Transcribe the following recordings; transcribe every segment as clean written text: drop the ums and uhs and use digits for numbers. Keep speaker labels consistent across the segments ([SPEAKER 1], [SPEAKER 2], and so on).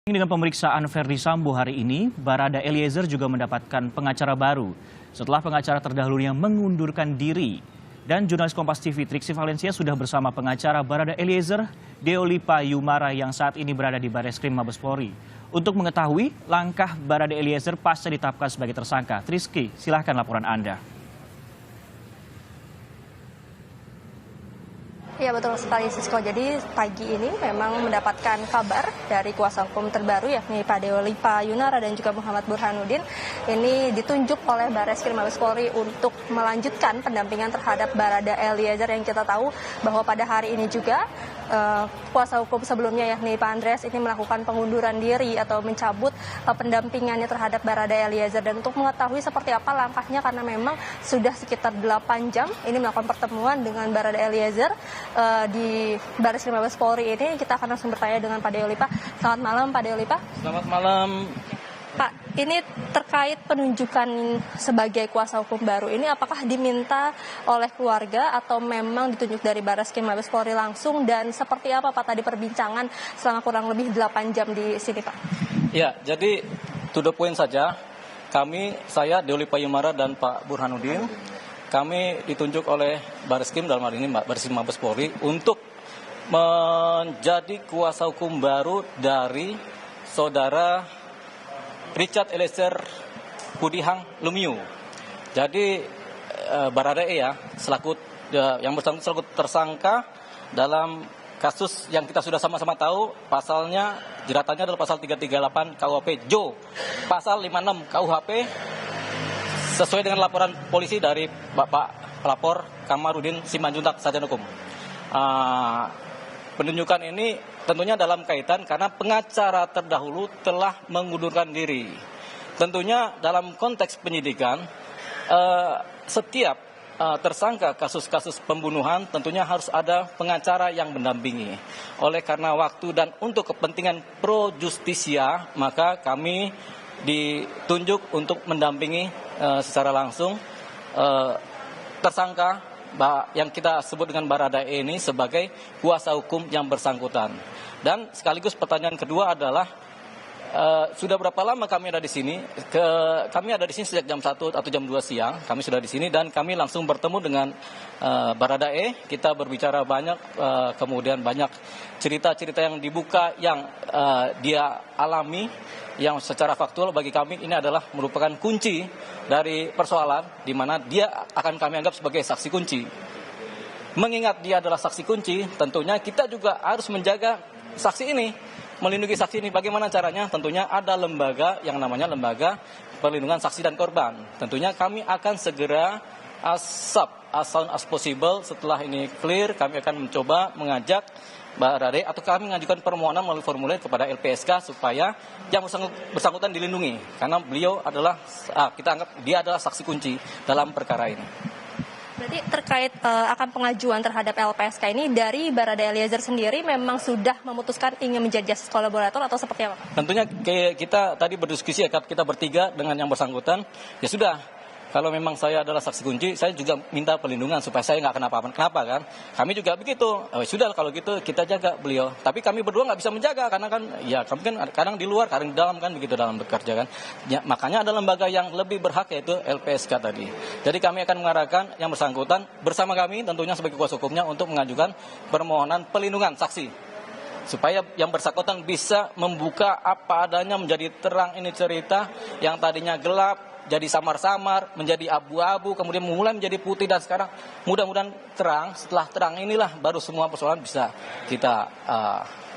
[SPEAKER 1] Dengan pemeriksaan Verdi Sambo hari ini, Barada Eliezer juga mendapatkan pengacara baru setelah pengacara terdahulunya mengundurkan diri. Dan jurnalis Kompas TV Triksi Valencia sudah bersama pengacara Barada Eliezer, Deolipa Yumara yang saat ini berada di Bareskrim Mabes Polri. Untuk mengetahui langkah Barada Eliezer pasca ditetapkan sebagai tersangka. Triksi, silahkan laporan Anda.
[SPEAKER 2] Ya betul sekali Sisko. Jadi pagi ini memang mendapatkan kabar dari kuasa hukum terbaru yakni Pak Deolipa Yunara dan juga Muhammad Burhanuddin. Ini ditunjuk oleh Bareskrim Mabes Polri untuk melanjutkan pendampingan terhadap Barada Eliezer yang kita tahu bahwa pada hari ini juga kuasa hukum sebelumnya yakni Pak Andreas ini melakukan pengunduran diri atau mencabut pendampingannya terhadap Barada Eliezer. Dan untuk mengetahui seperti apa langkahnya karena memang sudah sekitar 8 jam ini melakukan pertemuan dengan Barada Eliezer di Bareskrim Mabes Polri ini, kita akan langsung bertanya dengan Pak Deolipa. Selamat malam Pak Deolipa.
[SPEAKER 3] Selamat malam.
[SPEAKER 2] Pak, ini terkait penunjukan sebagai kuasa hukum baru ini, apakah diminta oleh keluarga atau memang ditunjuk dari Bareskrim Mabes Polri langsung, dan seperti apa Pak tadi perbincangan selama kurang lebih 8 jam di sini Pak? Ya,
[SPEAKER 3] jadi to the point saja, saya Deolipa Yumara dan Pak Burhanuddin, kami ditunjuk oleh Bareskrim dalam hal ini Bareskrim Mabes Polri untuk menjadi kuasa hukum baru dari saudara Richard Eliezer Pudihang Lumiu. Jadi Baradae yang bersangkutan selaku tersangka dalam kasus yang kita sudah sama-sama tahu, pasalnya jeratannya adalah pasal 338 KUHP Jo, pasal 56 KUHP sesuai dengan laporan polisi dari Bapak pelapor Kamarudin Simanjuntak Sarjana Hukum. Penunjukan ini tentunya dalam kaitan karena pengacara terdahulu telah mengundurkan diri. Tentunya dalam konteks penyidikan, setiap tersangka kasus-kasus pembunuhan tentunya harus ada pengacara yang mendampingi. Oleh karena waktu dan untuk kepentingan pro justisia, maka kami ditunjuk untuk mendampingi secara langsung tersangka yang kita sebut dengan Baradae ini sebagai kuasa hukum yang bersangkutan. Dan sekaligus pertanyaan kedua adalah sudah berapa lama kami ada di sini? Kami ada di sini sejak jam 1 atau jam 2 siang. Kami sudah di sini dan kami langsung bertemu dengan Baradae. Kita berbicara banyak, kemudian banyak cerita-cerita yang dibuka yang dia alami, yang secara faktual bagi kami ini adalah merupakan kunci dari persoalan di mana dia akan kami anggap sebagai saksi kunci. Mengingat dia adalah saksi kunci, tentunya kita juga harus menjaga saksi ini, melindungi saksi ini. Bagaimana caranya? Tentunya ada lembaga yang namanya Lembaga Perlindungan Saksi dan Korban. Tentunya kami akan segera as soon as possible setelah ini clear, kami akan mencoba mengajak Baradae atau kami mengajukan permohonan melalui formulir kepada LPSK supaya yang bersangkutan dilindungi karena beliau adalah kita anggap dia adalah saksi kunci dalam perkara ini.
[SPEAKER 2] Berarti terkait akan pengajuan terhadap LPSK ini dari Barada Eliezer sendiri memang sudah memutuskan ingin menjadi justice kolaborator atau seperti apa?
[SPEAKER 3] Tentunya kita tadi berdiskusi ya, kita bertiga dengan yang bersangkutan, ya sudah. Kalau memang saya adalah saksi kunci, saya juga minta perlindungan supaya saya nggak kenapa kan. Kami juga begitu. Sudah kalau gitu kita jaga beliau. Tapi kami berdua nggak bisa menjaga karena kan ya kami kan kadang di luar, kadang di dalam kan begitu dalam bekerja kan. Ya, makanya ada lembaga yang lebih berhak yaitu LPSK tadi. Jadi kami akan mengarahkan yang bersangkutan bersama kami tentunya sebagai kuasa hukumnya untuk mengajukan permohonan perlindungan saksi. Supaya yang bersangkutan bisa membuka apa adanya, menjadi terang ini cerita yang tadinya gelap, jadi samar-samar, menjadi abu-abu, kemudian mulai menjadi putih, dan sekarang mudah-mudahan terang. Setelah terang inilah baru semua persoalan bisa kita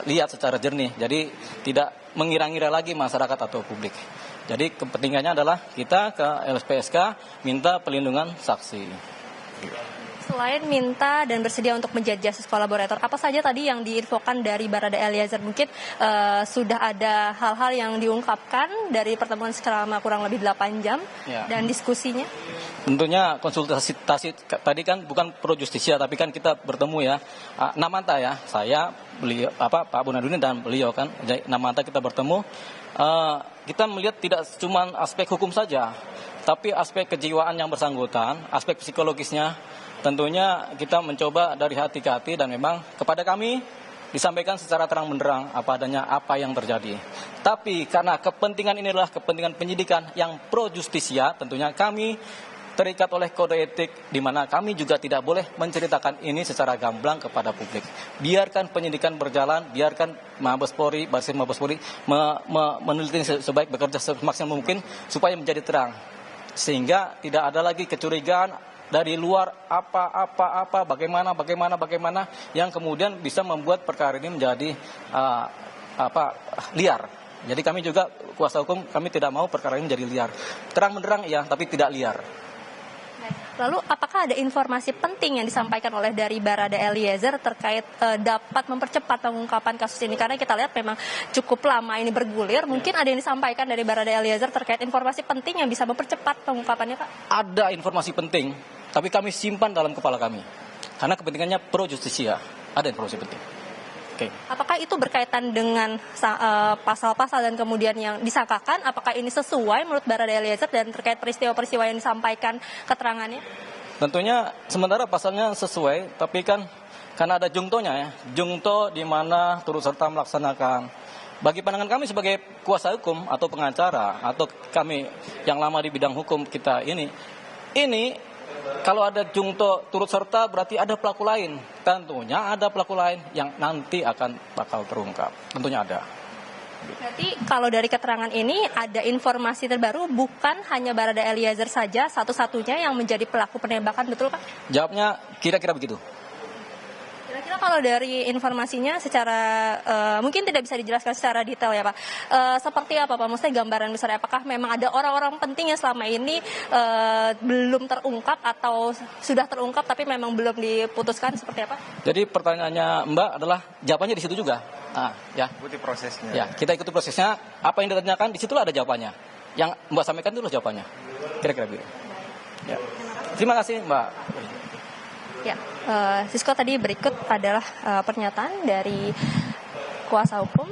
[SPEAKER 3] lihat secara jernih. Jadi tidak mengira-ngira lagi masyarakat atau publik. Jadi kepentingannya adalah kita ke LPSK minta perlindungan saksi.
[SPEAKER 2] Selain minta dan bersedia untuk menjadi justice kolaborator, apa saja tadi yang diinfokan dari Barada Eliezer? Mungkin sudah ada hal-hal yang diungkapkan dari pertemuan selama kurang lebih 8 jam dan diskusinya?
[SPEAKER 3] Tentunya konsultasi tadi kan bukan pro justisia, tapi kan kita bertemu ya. Namanta ya, saya, beliau, Pak Burhanuddin dan beliau kan. Namanta kita bertemu. Kita melihat tidak cuma aspek hukum saja, tapi aspek kejiwaan yang bersangkutan, aspek psikologisnya. Tentunya kita mencoba dari hati ke hati dan memang kepada kami disampaikan secara terang benderang apa adanya apa yang terjadi. Tapi karena kepentingan ini adalah kepentingan penyidikan yang pro justisia, tentunya kami terikat oleh kode etik di mana kami juga tidak boleh menceritakan ini secara gamblang kepada publik. Biarkan penyidikan berjalan, biarkan Mabes Polri, Baris Mabes Polri meneliti sebaik bekerja semaksimal mungkin supaya menjadi terang. Sehingga tidak ada lagi kecurigaan dari luar apa bagaimana yang kemudian bisa membuat perkara ini menjadi liar. Jadi kami juga kuasa hukum kami tidak mau perkara ini menjadi liar. Terang benderang ya, tapi tidak liar.
[SPEAKER 2] Lalu apakah ada informasi penting yang disampaikan oleh dari Barada Eliezer terkait dapat mempercepat pengungkapan kasus ini? Karena kita lihat memang cukup lama ini bergulir. Mungkin ada yang disampaikan dari Barada Eliezer terkait informasi penting yang bisa mempercepat pengungkapannya, Pak? Ada
[SPEAKER 3] informasi penting, tapi kami simpan dalam kepala kami. Karena kepentingannya pro justisia. Ada informasi penting. Okay.
[SPEAKER 2] Apakah itu berkaitan dengan pasal-pasal dan kemudian yang disangkakan? Apakah ini sesuai menurut Barada Eliezer dan terkait peristiwa-peristiwa yang disampaikan keterangannya?
[SPEAKER 3] Tentunya sementara pasalnya sesuai, tapi kan karena ada jungtonya ya, jungto di mana turut serta melaksanakan. Bagi pandangan kami sebagai kuasa hukum atau pengacara atau kami yang lama di bidang hukum kita ini kalau ada jungto turut serta berarti ada pelaku lain. Tentunya ada pelaku lain yang nanti akan bakal terungkap. Tentunya ada.
[SPEAKER 2] Berarti kalau dari keterangan ini ada informasi terbaru bukan hanya Barada Eliezer saja satu-satunya yang menjadi pelaku penembakan, betul Pak?
[SPEAKER 3] Jawabnya kira-kira begitu.
[SPEAKER 2] Kira-kira kalau dari informasinya secara mungkin tidak bisa dijelaskan secara detail ya Pak. Seperti apa Pak? Maksudnya gambaran besar. Apakah memang ada orang-orang penting yang selama ini belum terungkap atau sudah terungkap tapi memang belum diputuskan, seperti apa?
[SPEAKER 3] Jadi pertanyaannya Mbak adalah jawabannya di situ juga. Ya.
[SPEAKER 4] Ikuti prosesnya.
[SPEAKER 3] Ya, kita ikuti prosesnya. Apa yang ditanyakan di situlah ada jawabannya. Yang Mbak sampaikan itu jawabannya. Kira-kira begitu. Ya. Terima kasih Mbak.
[SPEAKER 2] Ya, Sisko, tadi berikut adalah pernyataan dari kuasa hukum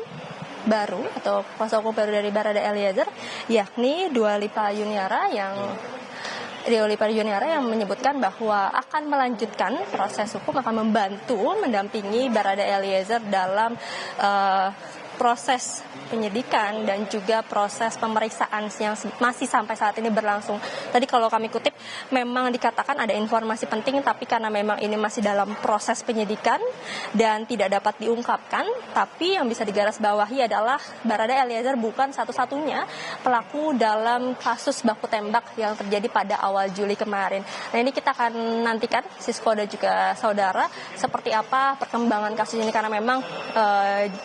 [SPEAKER 2] baru atau kuasa hukum baru dari Barada Eliezer, yakni Dua Lipa Yuniara yang menyebutkan bahwa akan melanjutkan proses hukum, akan membantu mendampingi Barada Eliezer dalam proses penyidikan dan juga proses pemeriksaan yang masih sampai saat ini berlangsung. Tadi kalau kami kutip memang dikatakan ada informasi penting, tapi karena memang ini masih dalam proses penyidikan dan tidak dapat diungkapkan, tapi yang bisa digarisbawahi adalah Barada Eliezer bukan satu-satunya pelaku dalam kasus baku tembak yang terjadi pada awal Juli kemarin. Nah, ini kita akan nantikan Sisko dan juga saudara seperti apa perkembangan kasus ini, karena memang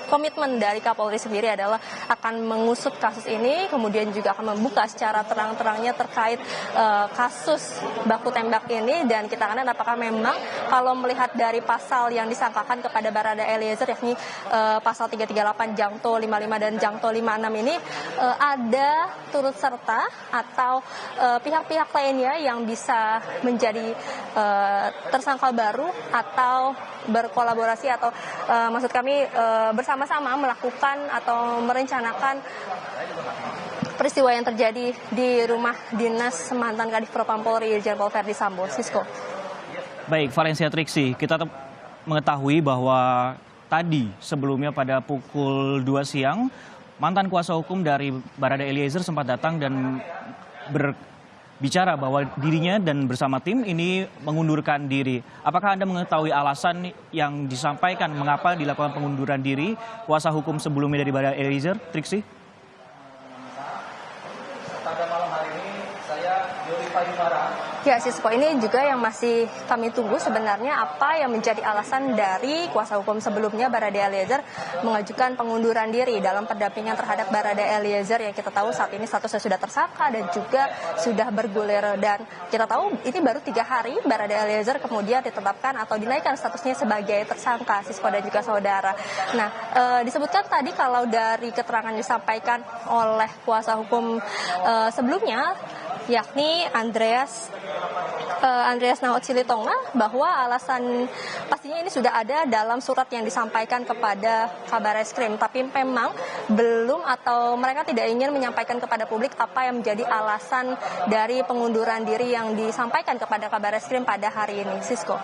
[SPEAKER 2] komitmen dari Kapolri sendiri adalah akan mengusut kasus ini, kemudian juga akan membuka secara terang-terangnya terkait kasus baku tembak ini, dan kita akan lihat apakah memang kalau melihat dari pasal yang disangkakan kepada Barada Eliezer, yakni pasal 338 Jangto 55 dan Jangto 56 ini ada turut serta atau pihak-pihak lainnya yang bisa menjadi tersangka baru atau berkolaborasi atau maksud kami bersama-sama melakukan atau merencanakan peristiwa yang terjadi di rumah dinas mantan Kadif Propam Polri Irjen Pol Verdi Sambo. Sisko.
[SPEAKER 1] Baik, Valencia Triksi, kita mengetahui bahwa tadi sebelumnya pada pukul 2 siang mantan kuasa hukum dari Barada Eliezer sempat datang dan berbicara bahwa dirinya dan bersama tim ini mengundurkan diri. Apakah Anda mengetahui alasan yang disampaikan mengapa dilakukan pengunduran diri kuasa hukum sebelumnya dari Barada Eliezer, Triksi?
[SPEAKER 3] Pada malam hari ini saya Dua Lipa Yuniara.
[SPEAKER 2] Ya, Sisko, ini juga yang masih kami tunggu sebenarnya apa yang menjadi alasan dari kuasa hukum sebelumnya Barada Eliezer mengajukan pengunduran diri dalam pendampingan terhadap Barada Eliezer yang kita tahu saat ini statusnya sudah tersangka dan juga sudah bergulir, dan kita tahu ini baru 3 hari Barada Eliezer kemudian ditetapkan atau dinaikkan statusnya sebagai tersangka, Sisko dan juga saudara. Nah, disebutkan tadi kalau dari keterangan disampaikan oleh kuasa hukum sebelumnya, yakni Andreas Naut Silitonga, bahwa alasan pastinya ini sudah ada dalam surat yang disampaikan kepada Kabareskrim, tapi memang belum atau mereka tidak ingin menyampaikan kepada publik apa yang menjadi alasan dari pengunduran diri yang disampaikan kepada Kabareskrim pada hari ini. Sisko.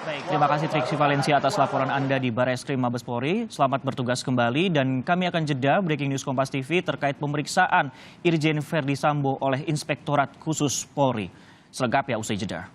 [SPEAKER 1] Baik, terima kasih Triksi Valencia atas laporan Anda di Barreskrim Mabes Polri. Selamat bertugas kembali dan kami akan jeda breaking news Kompas TV terkait pemeriksaan Irjen Verdi Sambo oleh Inspektorat Khusus Polri. Selengkapnya usai jeda.